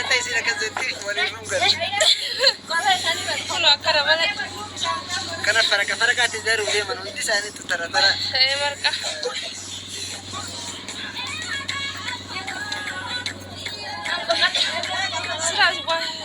tay sila kasi wala yung ganun. Karena para ka tidaru dia manu hindi sana itu tara-tara. Saya marka. Serah buah.